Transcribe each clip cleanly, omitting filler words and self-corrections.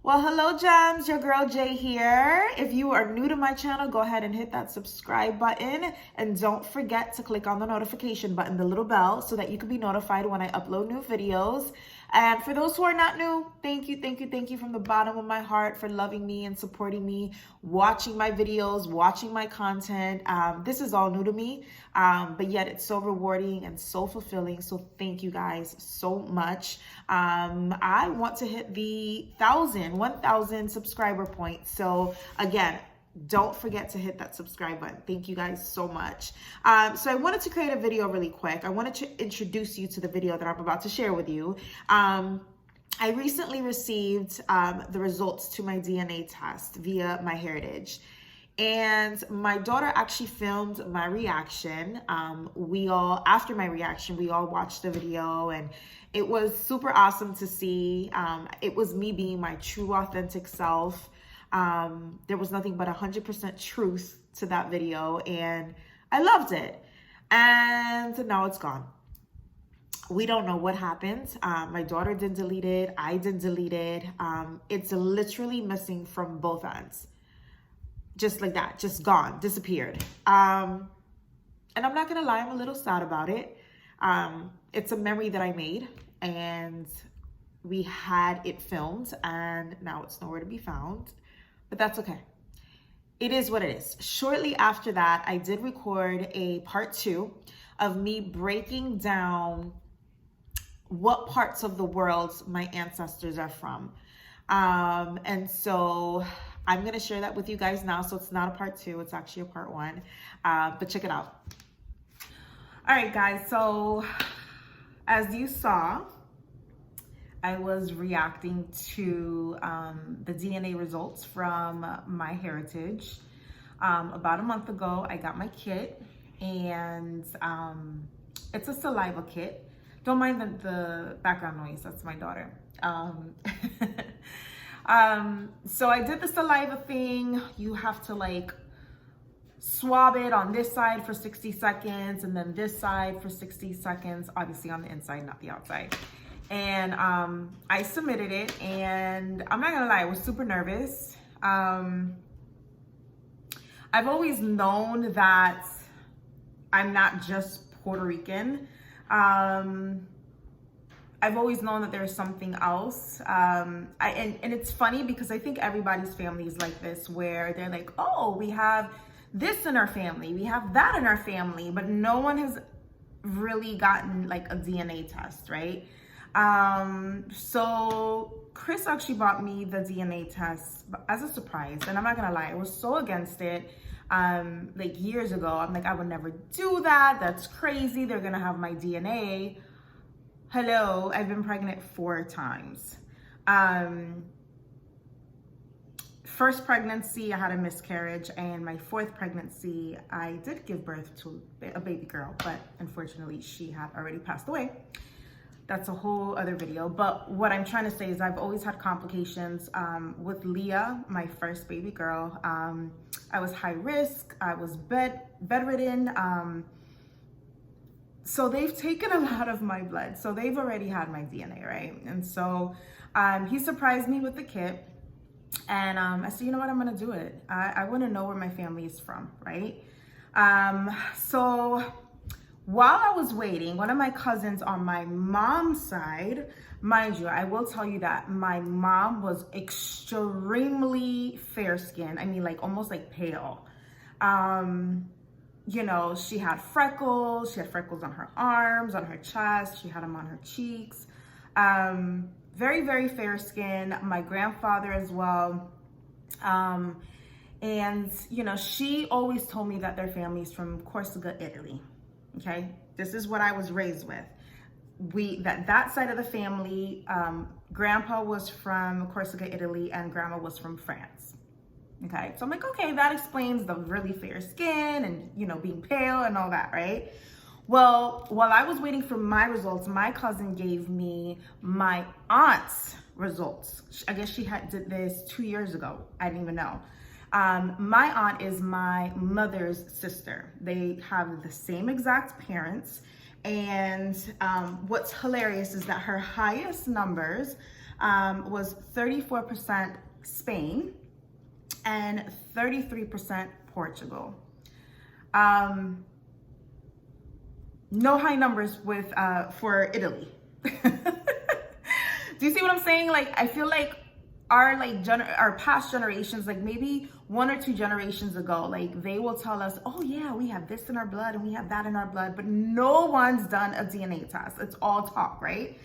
Well, hello, gems. Your girl Jay here. If you are new to my channel, go ahead and hit that subscribe button. And don't forget to click on the notification button, the little bell, so that you can be notified when I upload new videos. And for those who are not new, thank you from the bottom of my heart for loving me and supporting me, watching my videos, watching my content. This is all new to me, but yet it's so rewarding and so fulfilling. So thank you guys so much. I want to hit the 1,000 subscriber point. So again, don't forget to hit that subscribe button. Thank you guys so much. So I wanted to create a video really quick. I wanted to introduce you to the video that I'm about to share with you. I recently received the results to my DNA test via MyHeritage. And my daughter actually filmed my reaction. After my reaction, we all watched the video, and it was super awesome to see. It was me being my true, authentic self. There was nothing but 100% truth to that video, and I loved it. And now it's gone. We don't know what happened. My daughter didn't delete it. I didn't delete it. It's literally missing from both ends. Just like that, just gone, disappeared. And I'm not gonna lie, I'm a little sad about it. It's a memory that I made, and we had it filmed, and now it's nowhere to be found. But that's okay. It is what it is. Shortly after that, I did record a part 2 of me breaking down what parts of the world my ancestors are from. And so I'm going to share that with you guys now. So it's not a part 2, it's actually a part 1. But check it out. All right, guys. So as you saw, I was reacting to the DNA results from MyHeritage. About a month ago, I got my kit, and it's a saliva kit. Don't mind the background noise, that's my daughter. So I did the saliva thing. You have to like swab it on this side for 60 seconds and then this side for 60 seconds, obviously on the inside, not the outside. And I submitted it, and I'm not gonna lie, I was super nervous. I've always known that I'm not just Puerto Rican. I've always known that there's something else. And it's funny because I think everybody's family is like this, where they're like, oh, we have this in our family, we have that in our family, but no one has really gotten like a DNA test, right? So Chris actually bought me the DNA test as a surprise, and I'm not gonna lie, I was so against it. Like years ago, I'm like, I would never do that. That's crazy. They're gonna have my DNA. Hello, I've been pregnant 4 times. First pregnancy, I had a miscarriage, and my 4th pregnancy, I did give birth to a baby girl, but unfortunately she had already passed away. That's a whole other video. But what I'm trying to say is I've always had complications with Leah, my first baby girl. I was high risk, I was bedridden. So they've taken a lot of my blood. So they've already had my DNA, right? And so he surprised me with the kit. And I said, you know what, I'm gonna do it. I wanna know where my family is from, right? So while I was waiting, one of my cousins on my mom's side, mind you, I will tell you that my mom was extremely fair-skinned. I mean, like almost like pale. You know, she had freckles. She had freckles on her arms, on her chest. She had them on her cheeks. Very, very fair-skinned. My grandfather as well. And, you know, she always told me that their family's from Corsica, Italy. Okay, this is what I was raised with. That side of the family, grandpa was from Corsica, Italy, and grandma was from France. Okay, so I'm like, okay, that explains the really fair skin and, you know, being pale and all that, right? Well, while I was waiting for my results, my cousin gave me my aunt's results. I guess she did this 2 years ago. I didn't even know. My aunt is my mother's sister. They have the same exact parents. And what's hilarious is that her highest numbers was 34% Spain and 33% Portugal. No high numbers with for Italy. Do you see what I'm saying? Like, I feel like our our past generations, like maybe 1 or 2 generations ago, like they will tell us, oh yeah, we have this in our blood and we have that in our blood, but no one's done a DNA test. It's all talk, right?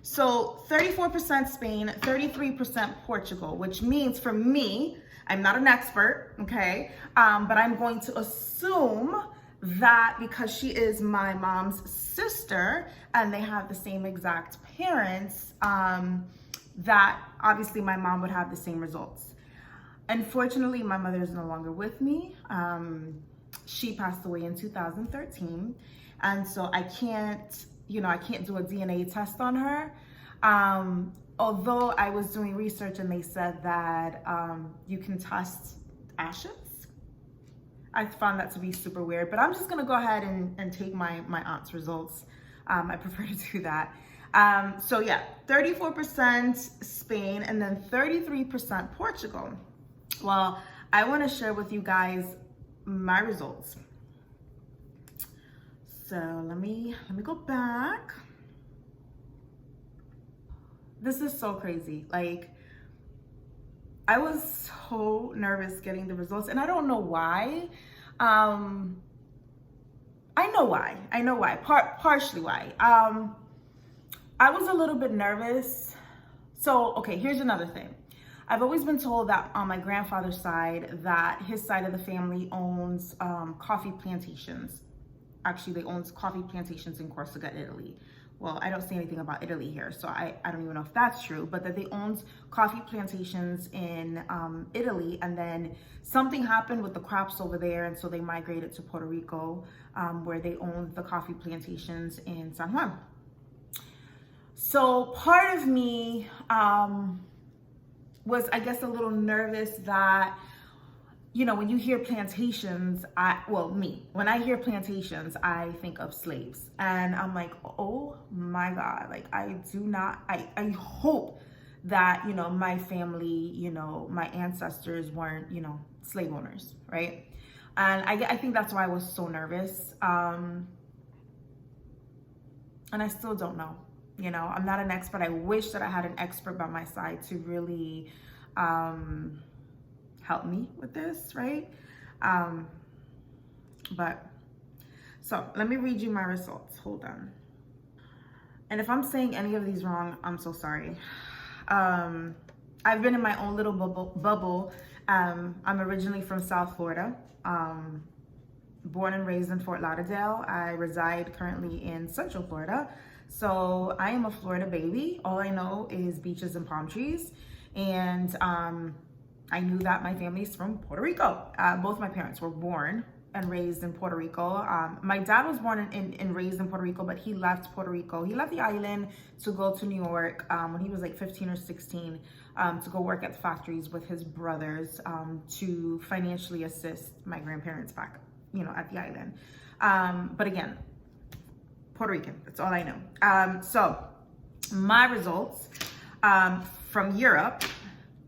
So 34% Spain, 33% Portugal, which means for me, I'm not an expert, okay? But I'm going to assume that because she is my mom's sister and they have the same exact parents, that obviously my mom would have the same results. Unfortunately, my mother is no longer with me. She passed away in 2013. And so I can't do a DNA test on her. Although I was doing research and they said that you can test ashes. I found that to be super weird, but I'm just gonna go ahead and take my aunt's results. I prefer to do that. So yeah, 34% Spain and then 33% Portugal. Well, I wanna share with you guys my results. So let me go back. This is so crazy. Like, I was so nervous getting the results and I don't know why. I know why, partially why. I was a little bit nervous. So, okay, here's another thing. I've always been told that on my grandfather's side, that his side of the family owns coffee plantations. Actually, they own coffee plantations in Corsica, Italy. Well, I don't see anything about Italy here, so I don't even know if that's true, but that they owned coffee plantations in Italy, and then something happened with the crops over there, and so they migrated to Puerto Rico, where they owned the coffee plantations in San Juan. So part of me was, I guess, a little nervous that, you know, when you hear plantations, when I hear plantations, I think of slaves. And I'm like, oh my God, like I hope that, you know, my family, you know, my ancestors weren't, you know, slave owners, right? And I think that's why I was so nervous. And I still don't know, you know, I'm not an expert. I wish that I had an expert by my side to really, help me with this, right? But so let me read you my results. Hold on. And if I'm saying any of these wrong, I'm so sorry. I've been in my own little bubble. I'm originally from South Florida, born and raised in Fort Lauderdale. I reside currently in Central Florida. So I am a Florida baby. All I know is beaches and palm trees. And I knew that my family's from Puerto Rico. Both my parents were born and raised in Puerto Rico. My dad was born and raised in Puerto Rico, but he left Puerto Rico. He left the island to go to New York when he was like 15 or 16 to go work at factories with his brothers to financially assist my grandparents back, you know, at the island. But again, Puerto Rican, that's all I know. So my results from Europe,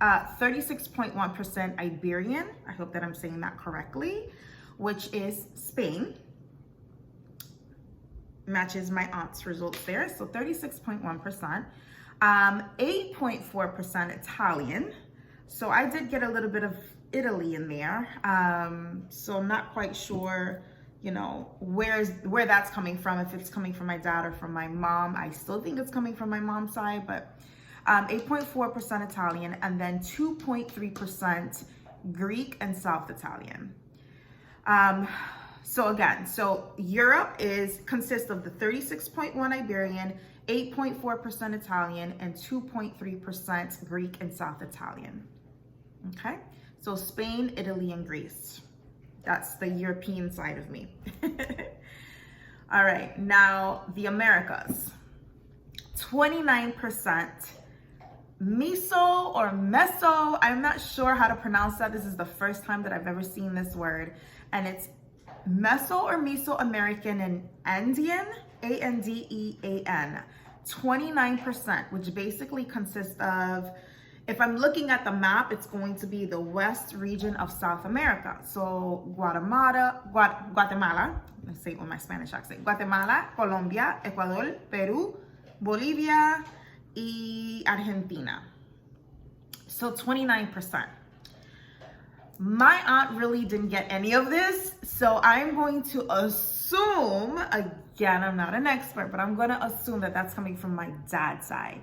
36.1% Iberian, I hope that I'm saying that correctly, which is Spain, matches my aunt's results there, so 36.1%. 8.4% Italian, so I did get a little bit of Italy in there, so I'm not quite sure, you know, where that's coming from, if it's coming from my dad or from my mom. I still think it's coming from my mom's side, but 8.4% Italian, and then 2.3% Greek and South Italian. So again, so Europe consists of the 36.1 Iberian, 8.4% Italian, and 2.3% Greek and South Italian. Okay, so Spain, Italy, and Greece. That's the European side of me. All right, now the Americas. 29% miso or meso. I'm not sure how to pronounce that. This is the first time that I've ever seen this word. And it's Meso or Mesoamerican and Andean, Andean. 29%, which basically consists of, if I'm looking at the map, it's going to be the west region of South America. So Guatemala, let's say it with my Spanish accent, Guatemala, Colombia, Ecuador, Peru, Bolivia, y Argentina. So 29%. My aunt really didn't get any of this, so I'm going to assume, again, I'm not an expert, but I'm going to assume that that's coming from my dad's side.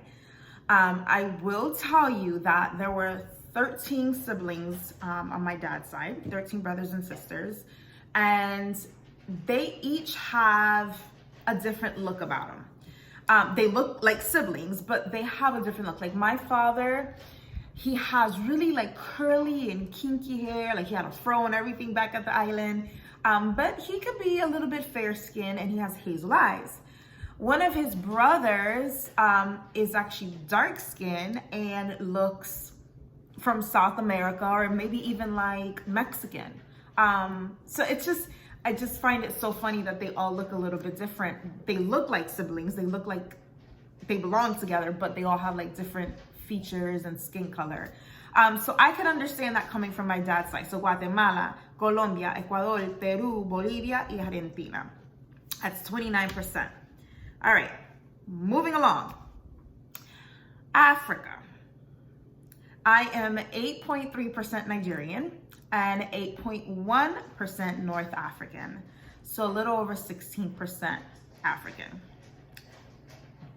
I will tell you that there were 13 siblings on my dad's side, 13 brothers and sisters, and they each have a different look about them. They look like siblings, but they have a different look. Like my father, he has really like curly and kinky hair, like he had a fro and everything back at the island, but he could be a little bit fair skinned and he has hazel eyes. One of his brothers is actually dark skinned and looks from South America or maybe even like Mexican. So it's just, I just find it so funny that they all look a little bit different. They look like siblings, they look like they belong together, but they all have like different features and skin color. So I can understand that coming from my dad's side. So Guatemala, Colombia, Ecuador, Peru, Bolivia, y Argentina. That's 29%. All right, moving along. Africa. I am 8.3% Nigerian and 8.1% North African. So a little over 16% African.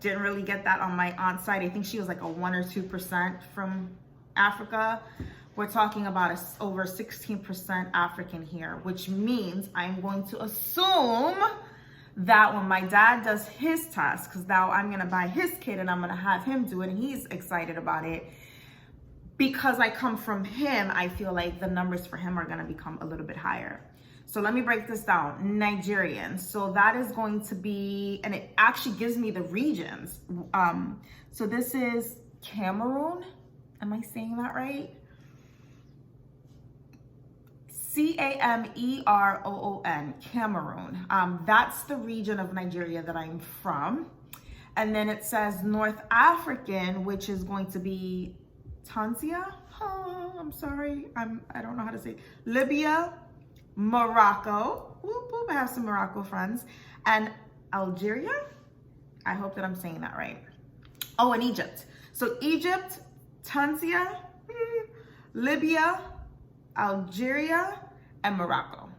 Didn't really get that on my aunt's side. I think she was like a 1 or 2% from Africa. We're talking about over 16% African here, which means I'm going to assume that when my dad does his test, because now I'm gonna buy his kit and I'm gonna have him do it and he's excited about it, because I come from him, I feel like the numbers for him are gonna become a little bit higher. So let me break this down. Nigerian, so that is going to be, and it actually gives me the regions. So this is Cameroon, am I saying that right? Cameroon, Cameroon. That's the region of Nigeria that I'm from. And then it says North African, which is going to be Tanzania. Oh, I'm sorry, I don't know how to say it. Libya, Morocco. Whoop, whoop, I have some Morocco friends. And Algeria. I hope that I'm saying that right. Oh, and Egypt. So Egypt, Tanzania, Libya, Algeria, and Morocco.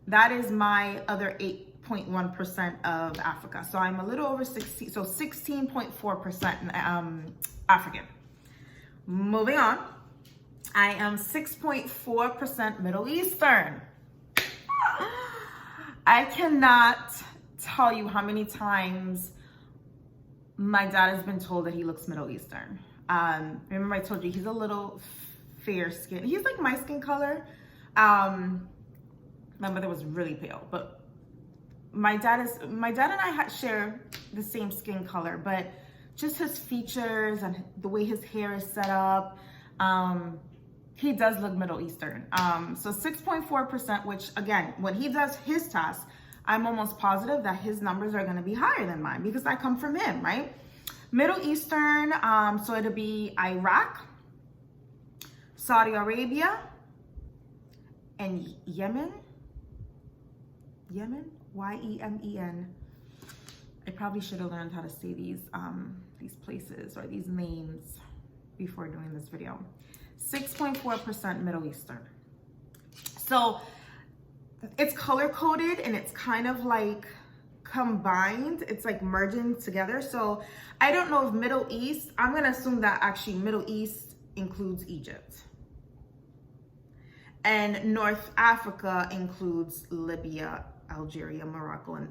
That is my other 8.1% of Africa. So I'm a little over 16, so 16.4% African. Moving on, I am 6.4% Middle Eastern. I cannot tell you how many times my dad has been told that he looks Middle Eastern. Remember I told you he's a little fair skin. He's like my skin color. My mother was really pale, but my dad and I share the same skin color, but just his features and the way his hair is set up, he does look Middle Eastern. So 6.4%, which again, when he does his test, I'm almost positive that his numbers are gonna be higher than mine because I come from him, right? Middle Eastern, so it'll be Iraq, Saudi Arabia, and Yemen. Y-E-M-E-N. I probably should have learned how to say these places or these names before doing this video. 6.4% Middle Eastern. So it's color coded and it's kind of like combined. It's like merging together. So I don't know if Middle East, I'm gonna assume that actually Middle East includes Egypt. And North Africa includes Libya, Algeria, Morocco, and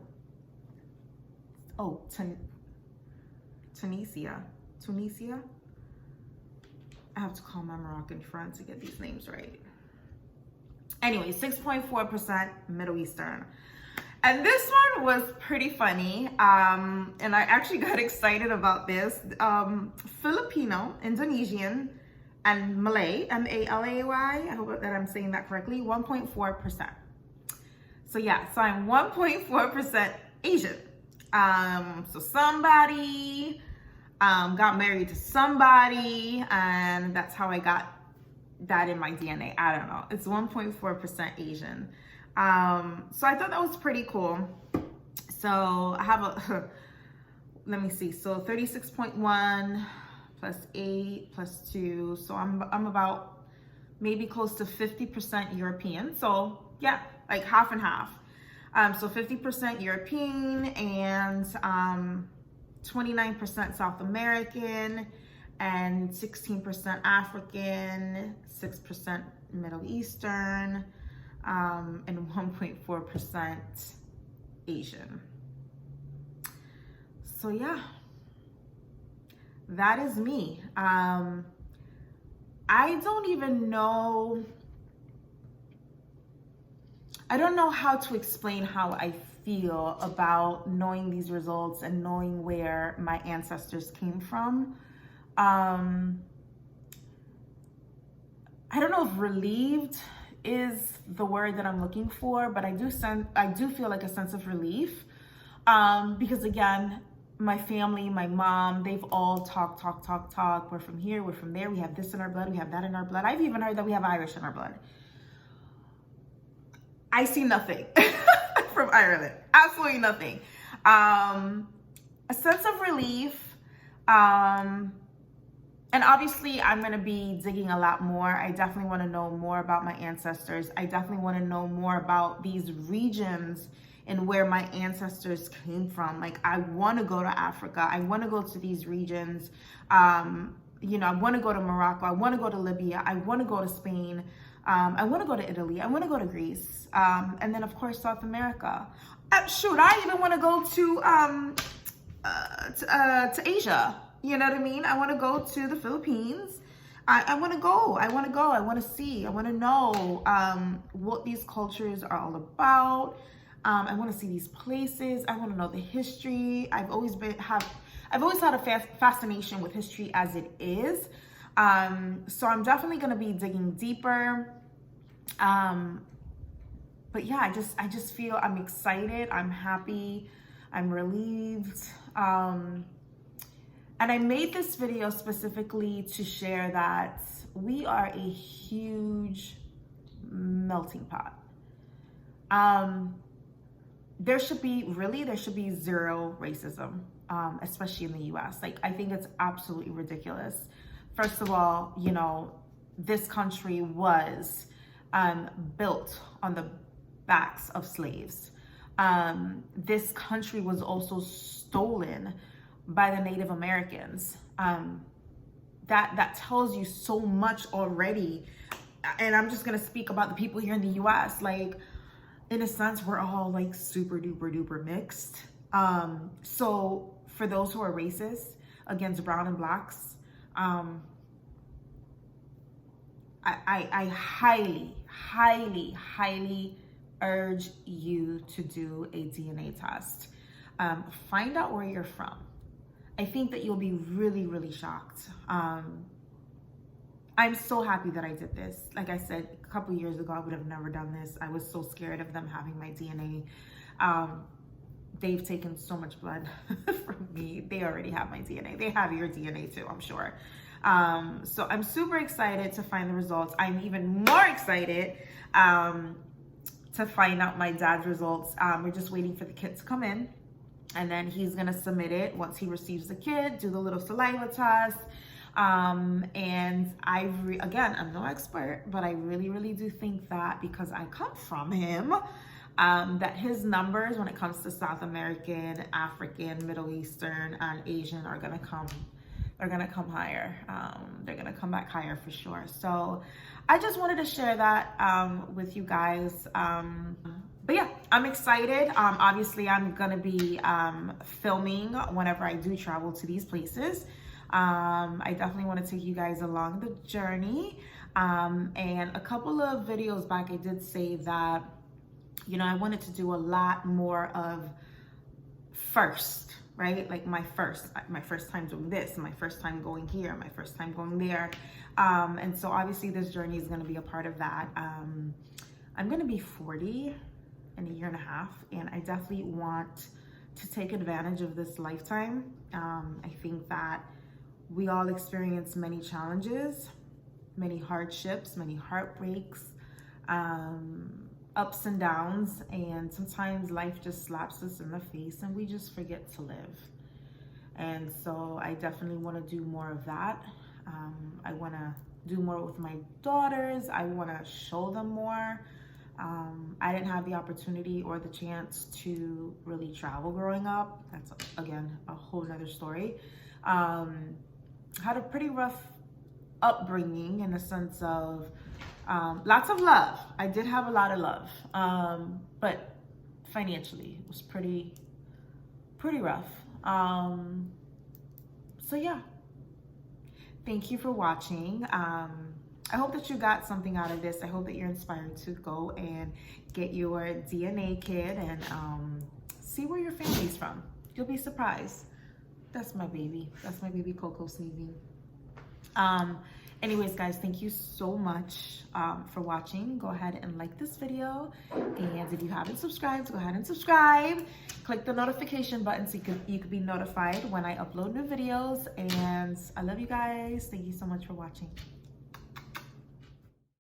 Tunisia. I have to call my Moroccan friend to get these names right. Anyway, 6.4% Middle Eastern. And this one was pretty funny. And I actually got excited about this. Filipino, Indonesian, and Malay, M-A-L-A-Y, I hope that I'm saying that correctly, 1.4%. So yeah, so I'm 1.4% Asian. So somebody got married to somebody, and that's how I got that in my DNA. I don't know. It's 1.4% Asian. So I thought that was pretty cool. So I have a, let me see. So 36.1 plus 8 plus 2. So I'm about maybe close to 50% European. So yeah, like half and half. So 50% European and 29% South American and 16% African, 6% Middle Eastern, and 1.4% Asian. So yeah, that is me. I don't even know, I don't know how to explain how I feel about knowing these results and knowing where my ancestors came from. I don't know if relieved is the word that I'm looking for, but I do feel like a sense of relief, because again, my family, my mom, they've all talk. We're from here, we're from there. We have this in our blood. We have that in our blood. I've even heard that we have Irish in our blood. I see nothing from Ireland. Absolutely nothing. A sense of relief. And obviously I'm going to be digging a lot more. I definitely want to know more about my ancestors. I definitely want to know more about these regions and where my ancestors came from. Like, I want to go to Africa. I want to go to these regions. You know, I want to go to Morocco. I want to go to Libya. I want to go to Spain. I want to go to Italy. I want to go to Greece. And then, of course, South America. Shoot, I even want to go to Asia. You know what I mean? I want to go to the Philippines. I want to go. I want to see. I want to know what these cultures are all about. I want to see these places. I want to know the history. I've always had a fascination with history as it is. So I'm definitely going to be digging deeper. But yeah, I just feel I'm excited. I'm happy. I'm relieved. And I made this video specifically to share that we are a huge melting pot. There should be zero racism, especially in the US. Like, I think it's absolutely ridiculous. First of all, you know, this country was built on the backs of slaves. This country was also stolen by the Native Americans. That tells you so much already. And I'm just gonna speak about the people here in the US. Like, in a sense, we're all like super duper duper mixed. So for those who are racist against brown and blacks, I highly urge you to do a DNA test. Find out where you're from. I think that you'll be really, really shocked. I'm so happy that I did this. Like I said, a couple years ago, I would have never done this. I was so scared of them having my DNA. They've taken so much blood from me. They already have my DNA. They have your DNA too, I'm sure. So I'm super excited to find the results. I'm even more excited to find out my dad's results. We're just waiting for the kit to come in. And then he's gonna submit it once he receives the kit, do the little saliva test. And again, I'm no expert, but I really do think that because I come from him, that his numbers when it comes to South American, African, Middle Eastern, and Asian are gonna come higher. They're gonna come back higher for sure. So I just wanted to share that with you guys. But yeah, I'm excited. Obviously, I'm gonna be filming whenever I do travel to these places. I definitely want to take you guys along the journey. And a couple of videos back, I did say that, you know, I wanted to do a lot more of first, right? Like my first time doing this, my first time going here, my first time going there. And so obviously this journey is going to be a part of that. I'm going to be 40 in a year and a half, and I definitely want to take advantage of this lifetime. I think that we all experience many challenges, many hardships, many heartbreaks, ups and downs, and sometimes life just slaps us in the face and we just forget to live. And so I definitely want to do more of that. I want to do more with my daughters. I want to show them more. I didn't have the opportunity or the chance to really travel growing up. That's, again, a whole nother story. Had a pretty rough upbringing in the sense of lots of love. I did have a lot of love, but financially it was pretty rough. So yeah, thank you for watching. I hope that you got something out of this. I hope that you're inspired to go and get your DNA kit and see where your family's from. You'll be surprised. That's my baby. That's my baby Coco sneezing. Anyways, guys, thank you so much for watching. Go ahead and like this video. And if you haven't subscribed, go ahead and subscribe. Click the notification button so you can be notified when I upload new videos. And I love you guys. Thank you so much for watching.